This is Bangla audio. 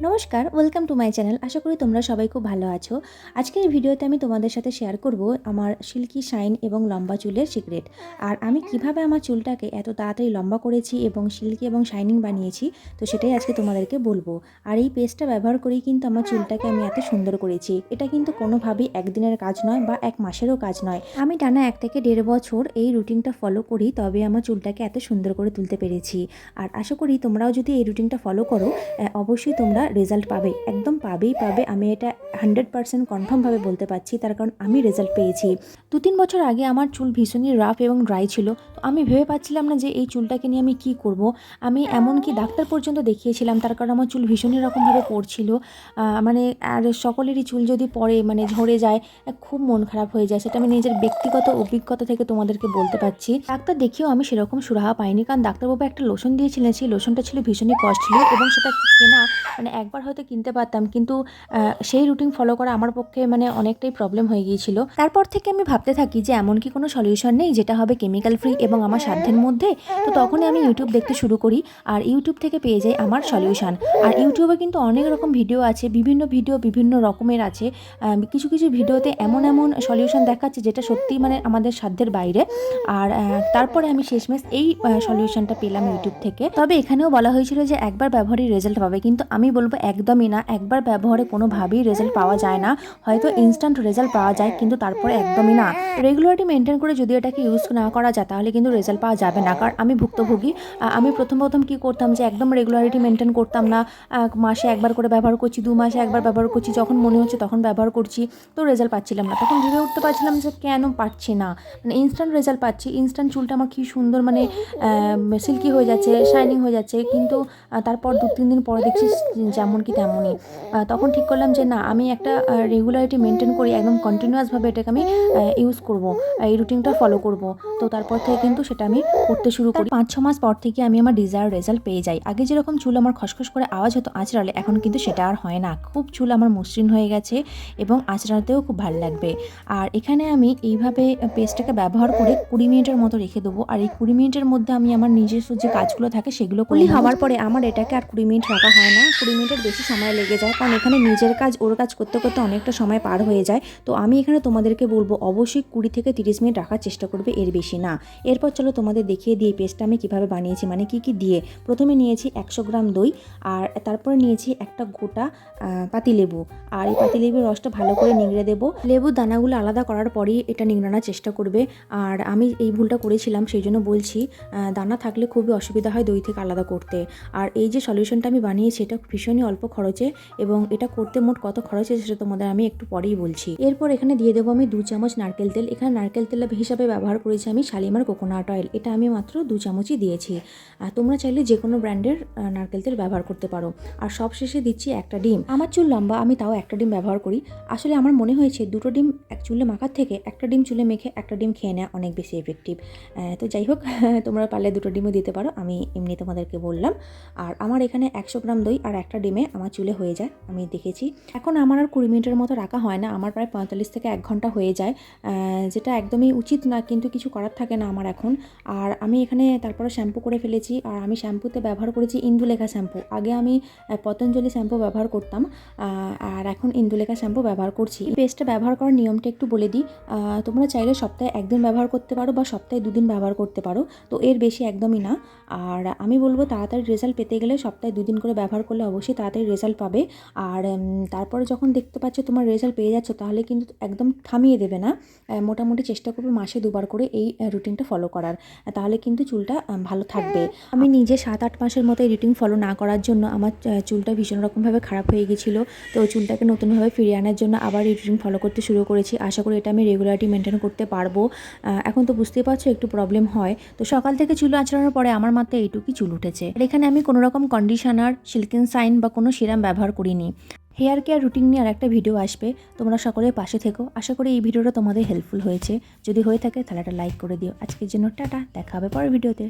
নমস্কার, ওয়েলকাম টু মাই চ্যানেল। আশা করি তোমরা সবাই খুব ভালো আছো। আজকের ভিডিওতে আমি তোমাদের সাথে শেয়ার করব আমার সিল্কি শাইন এবং লম্বা চুলের সিক্রেট। আর আমি কিভাবে আমার চুলটাকে এত তাড়াতাড়ি লম্বা করেছি এবং সিল্কি এবং শাইনিং বানিয়েছি, তো সেটাই আজকে তোমাদেরকে বলবো। আর এই পেস্টটা ব্যবহার করেই কিন্তু আমার চুলটাকে আমি এত সুন্দর করেছি। এটা কিন্তু কোনোভাবেই একদিনের কাজ নয় বা এক মাসেরও কাজ নয়। আমি টানা 1 থেকে 1.5 বছর এই রুটিনটা ফলো করি, তবে আমার চুলটাকে এত সুন্দর করে তুলতে পেরেছি। আর আশা করি তোমরাও যদি এই রুটিনটা ফলো করো, অবশ্যই তোমরা রেজাল্ট পাবে, একদম পাবে। আমি এটা 100% কনফার্মভাবে বলতে পারছি, তার কারণ আমি রেজাল্ট পেয়েছি। 2-3 বছর আগে আমার চুল ভীষণই রাফ এবং ড্রাই ছিল। তো আমি ভেবে পাচ্ছিলাম না যে এই চুলটাকে নিয়ে আমি কী করব। আমি এমনকি ডাক্তার পর্যন্ত দেখিয়েছিলাম, তার কারণ আমার চুল ভীষণই রকমভাবে পড়ছিল। মানে আর সকলেরই চুল যদি পড়ে মানে ঝরে যায়, খুব মন খারাপ হয়ে যায়। সেটা আমি নিজের ব্যক্তিগত অভিজ্ঞতা থেকে তোমাদেরকে বলতে পারছি। ডাক্তার দেখিয়েও আমি সেরকম সুরাহা পাইনি, কারণ ডাক্তারবাবু একটা লোশন দিয়েছিলেন, সেই লোশনটা ছিল ভীষণই কস্টলি এবং সেটা কেনা মানে একবার হয়তো কিনতে পারতাম, কিন্তু সেই রুটিন ফলো করা আমার পক্ষে মানে অনেকটাই প্রবলেম হয়ে গিয়েছিল। তারপর থেকে আমি ভাবতে থাকি যে এমন কি কোনো সলিউশন নেই যেটা হবে কেমিক্যাল ফ্রি এবং আমার সাধ্যের মধ্যে। তো তখনই আমি ইউটিউব দেখতে শুরু করি, আর ইউটিউব থেকে পেয়ে যাই আমার সলিউশন। আর ইউটিউবে কিন্তু অনেক রকম ভিডিও আছে, বিভিন্ন ভিডিও বিভিন্ন রকমের আছে। কিছু কিছু ভিডিওতে এমন সলিউশন দেখাচ্ছে যেটা সত্যিই মানে আমাদের সাধ্যের বাইরে। আর তারপরে আমি শেষমেশ এই সলিউশনটা পেলাম ইউটিউব থেকে। তবে এখানেও বলা হয়েছিল যে একবার ব্যবহারই রেজাল্ট পাবে, কিন্তু আমি বলবো একদমই না। একবার ব্যবহারে কোনোভাবেই রেজাল্ট পাওয়া যায় না। হয়তো ইনস্ট্যান্ট রেজাল্ট পাওয়া যায়, কিন্তু তারপরে একদমই না। রেগুলারিটি মেনটেন করে যদি এটাকে ইউজ না করা যায়, তাহলে কিন্তু রেজাল্ট পাওয়া যাবে না। কারণ আমি ভুক্তভোগী। আমি প্রথম কী করতাম যে একদম রেগুলারিটি মেনটেন করতাম না। মাসে একবার করে ব্যবহার করছি, 2 মাসে একবার ব্যবহার করছি, যখন মনে হচ্ছে তখন ব্যবহার করছি। তো রেজাল্ট পাচ্ছিলাম না। তখন ভেবে উঠতে পারছিলাম যে কেন পাচ্ছি না। মানে ইনস্ট্যান্ট রেজাল্ট পাচ্ছি, ইনস্ট্যান্ট চুলটা আমার কী সুন্দর মানে সিল্কি হয়ে যাচ্ছে, শাইনিং হয়ে যাচ্ছে, কিন্তু তারপর 2-3 দিন পরে দেখছি যেমন কি তেমনই। তখন ঠিক করলাম যে না, আমি একটা রেগুলারিটি মেনটেন করি, একদম কন্টিনিউয়াসভাবে এটাকে আমি ইউজ করব, এই রুটিনটা ফলো করব। তো তারপর থেকে কিন্তু সেটা আমি করতে শুরু করি। 5-6 মাস পর থেকে আমি আমার ডিজায়ার রেজাল্ট পেয়ে যাই। আগে যেরকম চুল আমার খসখস করে আওয়াজ হতো আঁচড়ালে, এখন কিন্তু সেটা আর হয় না। খুব চুল আমার মসৃণ হয়ে গেছে এবং আঁচড়াতেও খুব ভালো লাগবে। আর এখানে আমি এইভাবে পেস্টটাকে ব্যবহার করে 20 মিনিটের মতো রেখে দেবো। আর এই 20 মিনিটের মধ্যে আমি আমার নিজস্ব যে কাজগুলো থাকে সেগুলো করলে হওয়ার পরে আমার এটাকে আর 20 মিনিট রাখা হয় না। 20 মিনিটের বেশি সময় লেগে যায়, কারণ এখানে নিজের কাজ ওর কাজ করতে করতে অনেকটা সময় পার হয়ে যায়। তো আমি এখানে তোমাদেরকে বলবো অবশ্যই 20 থেকে 30 মিনিট রাখার চেষ্টা করবে, এর বেশি না। এরপর চলো তোমাদের দেখিয়ে দিই পেস্টটা আমি কীভাবে বানিয়েছি, মানে কি দিয়ে। প্রথমে নিয়েছি 100 গ্রাম দই, আর তারপরে নিয়েছি একটা গোটা পাতিলেবু। আর এই পাতিলেবুর রসটা ভালো করে নিংড়ে দেবো। লেবুর দানাগুলো আলাদা করার পরেই এটা নিংড়ানোর চেষ্টা করবে। আর আমি এই ভুলটা করেছিলাম, সেই জন্য বলছি, দানা থাকলে খুবই অসুবিধা হয় দই থেকে আলাদা করতে। আর এই যে সলিউশনটা আমি বানিয়েছি, এটা ভীষণই অল্প খরচে, এবং এটা করতে মোট কত খরচ হয়েছে সেটা তোমাদের আমি একটু পরেই বলছি। এরপর এখানে দিয়ে দেবো আমি 2 চামচ নারকেল তেল। এখানে নারকেল তেল হিসাবে ব্যবহার করেছি আমি শালিমার কোকোনাট অয়েল। এটা আমি মাত্র 2 চামচই দিয়েছি। তোমরা চাইলে যে কোনো ব্র্যান্ডের নারকেল তেল ব্যবহার করতে পারো। আর সবশেষে দিচ্ছি একটা ডিম। আমার চুল লম্বা, আমি তাও একটা ডিম ব্যবহার করি। আসলে আমার মনে হয়েছে 2টো ডিম এক চুলে মাখার থেকে একটা ডিম চুলে মেখে একটা ডিম খেয়ে নেওয়া অনেক বেশি এফেক্টিভ। তো যাই হোক, তোমরা পারলে 2টো ডিমও দিতে পারো, আমি এমনি তোমাদেরকে বললাম। আর আমার এখানে 100 গ্রাম দই আর একটা ডিমে আমার চুলে হয়ে যায়, আমি দেখেছি। এখন আমার আর 20 মিনিটের মতো রাখা হয় না, আমার প্রায় 45 থেকে 1 ঘন্টা হয়ে যায়, যেটা একদমই উচিত না, কিন্তু কিছু করার থাকে না আমার এখন। আর আমি এখানে তারপরে শ্যাম্পু করে ফেলেছি। আর আমি শ্যাম্পুতে ব্যবহার করেছি ইন্দুলেখা শ্যাম্পু। আগে আমি পতঞ্জলি শ্যাম্পু ব্যবহার করতাম, আর এখন ইন্দুলেখা শ্যাম্পু ব্যবহার করছি। এই পেস্টটা ব্যবহার করার নিয়মটা একটু বলে দিই। তোমরা চাইলে সপ্তাহে 1 দিন ব্যবহার করতে পারো বা সপ্তাহে 2 দিন ব্যবহার করতে পারো, তো এর বেশি একদমই না। আর আমি বলবো তাড়াতাড়ি রেজাল্ট পেতে গেলে সপ্তাহে 2 দিন করে ব্যবহার করলে অবশ্যই তাড়াতাড়ি রেজাল্ট পাবে। আর তারপরে যখন দেখতে পাচ্ছ তোমার রেজাল্ট পেয়ে যাচ্ছ, তাহলে কিন্তু একদম থামিয়ে দেবে না। মোটামুটি চেষ্টা করবে মাসে 2বার করে এই রুটিনটা ফলো করার, তাহলে কিন্তু চুলটা ভালো থাকবে। আমি নিজে 7-8 মাসের মতো এই রুটিন ফলো না করার জন্য আমার চুলটা ভীষণ রকমভাবে খারাপ হয়ে গিয়েছিলো। তো চুলটাকে নতুনভাবে ফিরিয়ে আনার জন্য আবার এই রুটিন ফলো করতে শুরু করেছি। আশা করি এটা আমি রেগুলারিটি মেনটেন করতে পারবো। এখন তো বুঝতেই পারছো একটু প্রবলেম হয়। তো সকাল থেকে চুল আঁচড়ানোর পরে আমার মাত্র এইটুকুই চুল উঠেছে। আর এখানে আমি কোনো রকম কন্ডিশনার, সিল্কিন শাইন বা কোনো সিরাম ব্যবহার করিনি। হেয়ার কেয়ার রুটিন নিয়ে আরেকটা ভিডিও আসবে, তোমরা সকলের পাশে থেকো। আশা করি এই ভিডিওটা তোমাদের হেল্পফুল হয়েছে। যদি হয়ে থাকে তাহলে একটা লাইক করে দিও। আজকের জন্য টাটা, দেখা হবে পরের ভিডিওতে।